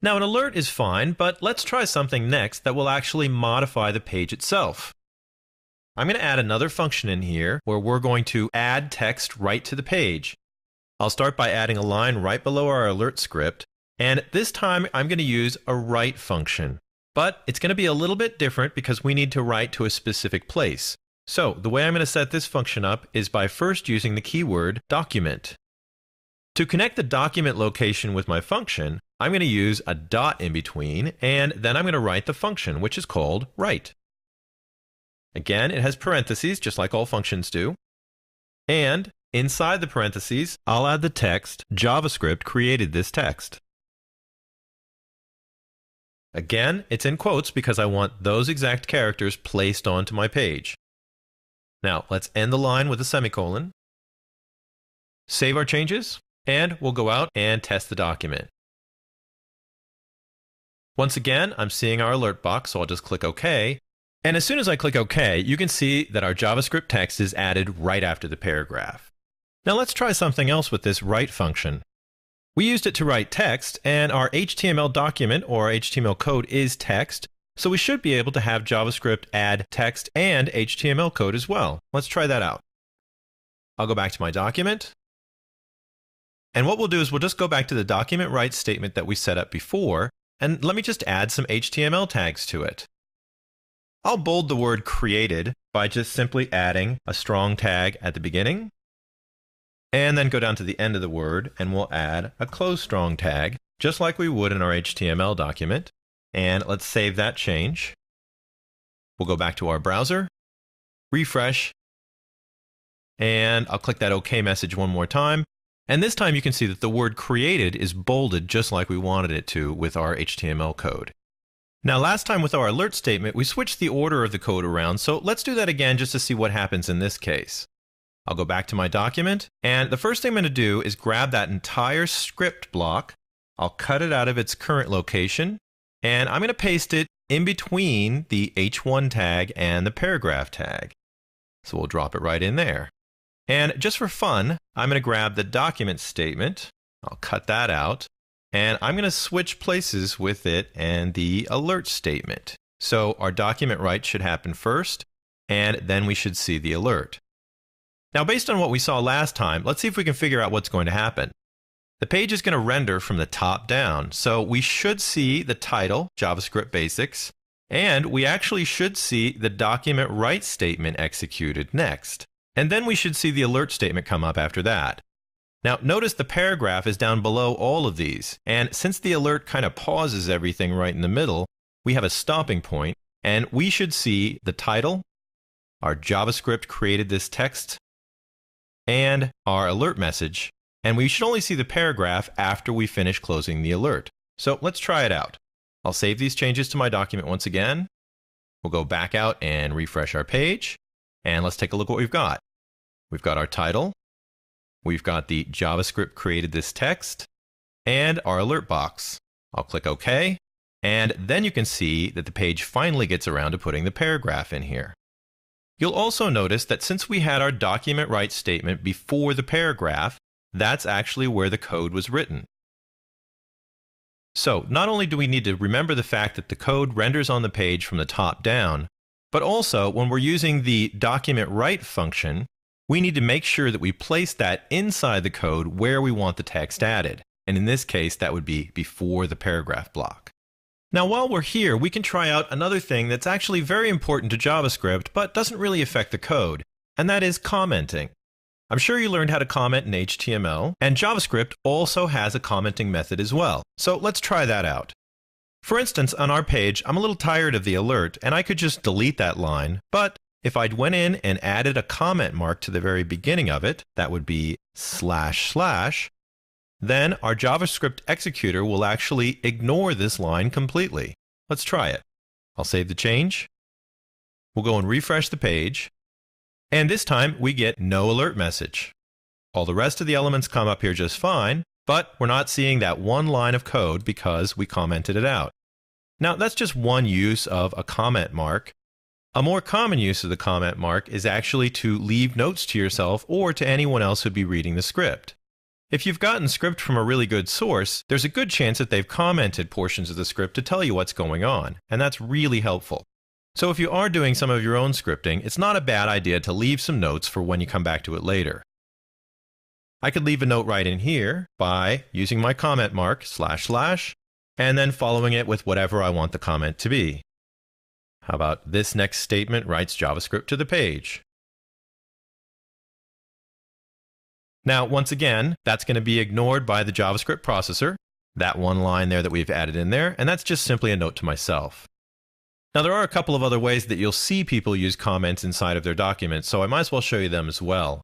Now, an alert is fine, but let's try something next that will actually modify the page itself. I'm going to add another function in here where we're going to add text right to the page. I'll start by adding a line right below our alert script, and this time I'm going to use a write function. But it's going to be a little bit different because we need to write to a specific place. So the way I'm going to set this function up is by first using the keyword document. To connect the document location with my function, I'm going to use a dot in between, and then I'm going to write the function, which is called write. Again, it has parentheses, just like all functions do. And inside the parentheses, I'll add the text, JavaScript created this text. Again, it's in quotes because I want those exact characters placed onto my page. Now, let's end the line with a semicolon. Save our changes, and we'll go out and test the document. Once again, I'm seeing our alert box, so I'll just click OK. And as soon as I click OK, you can see that our JavaScript text is added right after the paragraph. Now let's try something else with this write function. We used it to write text, and our HTML document or HTML code is text, so we should be able to have JavaScript add text and HTML code as well. Let's try that out. I'll go back to my document. And what we'll do is we'll just go back to the document write statement that we set up before, and let me just add some HTML tags to it. I'll bold the word created by just simply adding a strong tag at the beginning, and then go down to the end of the word and we'll add a close strong tag, just like we would in our HTML document. And let's save that change. We'll go back to our browser, refresh, and I'll click that OK message one more time. And this time you can see that the word created is bolded just like we wanted it to with our HTML code. Now, last time with our alert statement, we switched the order of the code around, so let's do that again just to see what happens in this case. I'll go back to my document, and the first thing I'm going to do is grab that entire script block. I'll cut it out of its current location, and I'm going to paste it in between the h1 tag and the paragraph tag. So we'll drop it right in there. And just for fun, I'm going to grab the document statement. I'll cut that out. And I'm going to switch places with it and the alert statement. So our document write should happen first, and then we should see the alert. Now, based on what we saw last time, let's see if we can figure out what's going to happen. The page is going to render from the top down, so we should see the title, JavaScript Basics, and we actually should see the document write statement executed next. And then we should see the alert statement come up after that. Now, notice the paragraph is down below all of these, and since the alert kind of pauses everything right in the middle, we have a stopping point, and we should see the title, our JavaScript created this text, and our alert message, and we should only see the paragraph after we finish closing the alert. So let's try it out. I'll save these changes to my document once again. We'll go back out and refresh our page, and let's take a look at what we've got. We've got our title. We've got the JavaScript created this text and our alert box. I'll click OK, and then you can see that the page finally gets around to putting the paragraph in here. You'll also notice that since we had our document write statement before the paragraph, that's actually where the code was written. So not only do we need to remember the fact that the code renders on the page from the top down, but also when we're using the document write function, we need to make sure that we place that inside the code where we want the text added. And in this case, that would be before the paragraph block. Now, while we're here, we can try out another thing that's actually very important to JavaScript, but doesn't really affect the code, and that is commenting. I'm sure you learned how to comment in HTML, and JavaScript also has a commenting method as well. So let's try that out. For instance, on our page, I'm a little tired of the alert, and I could just delete that line, but if I went in and added a comment mark to the very beginning of it, that would be // then our JavaScript executor will actually ignore this line completely. Let's try it. I'll save the change. We'll go and refresh the page. And this time we get no alert message. All the rest of the elements come up here just fine, but we're not seeing that one line of code because we commented it out. Now, that's just one use of a comment mark. A more common use of the comment mark is actually to leave notes to yourself or to anyone else who'd be reading the script. If you've gotten script from a really good source, there's a good chance that they've commented portions of the script to tell you what's going on, and that's really helpful. So if you are doing some of your own scripting, it's not a bad idea to leave some notes for when you come back to it later. I could leave a note right in here by using my comment mark, // and then following it with whatever I want the comment to be. How about this next statement writes JavaScript to the page? Now, once again, that's going to be ignored by the JavaScript processor, that one line there that we've added in there, and that's just simply a note to myself. Now, there are a couple of other ways that you'll see people use comments inside of their documents, so I might as well show you them as well.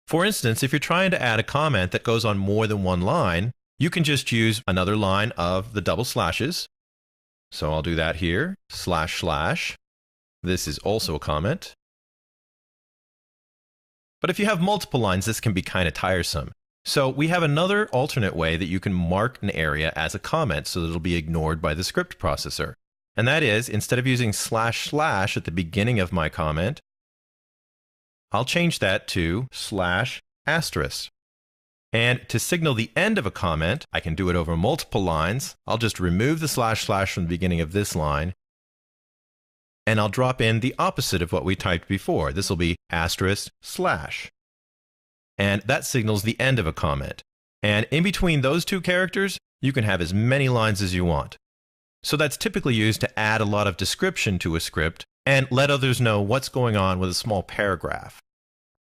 For instance, if you're trying to add a comment that goes on more than one line, you can just use another line of the double slashes. So I'll do that here, // This is also a comment. But if you have multiple lines, this can be kind of tiresome. So we have another alternate way that you can mark an area as a comment so that it'll be ignored by the script processor. And that is, instead of using // at the beginning of my comment, I'll change that to /*. And to signal the end of a comment, I can do it over multiple lines. I'll just remove the // from the beginning of this line, and I'll drop in the opposite of what we typed before. This will be */. And that signals the end of a comment. And in between those two characters, you can have as many lines as you want. So that's typically used to add a lot of description to a script and let others know what's going on with a small paragraph.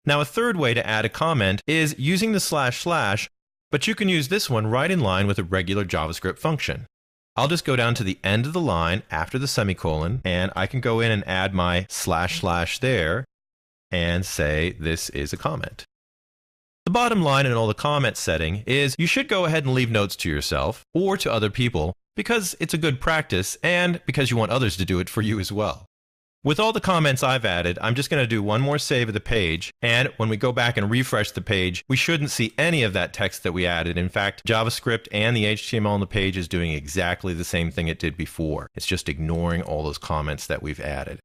Now, a third way to add a comment is using the //, but you can use this one right in line with a regular JavaScript function. I'll just go down to the end of the line after the semicolon, and I can go in and add my // there and say this is a comment. The bottom line in all the comment setting is you should go ahead and leave notes to yourself or to other people because it's a good practice and because you want others to do it for you as well. With all the comments I've added, I'm just going to do one more save of the page, and when we go back and refresh the page, we shouldn't see any of that text that we added. In fact, JavaScript and the HTML on the page is doing exactly the same thing it did before. It's just ignoring all those comments that we've added.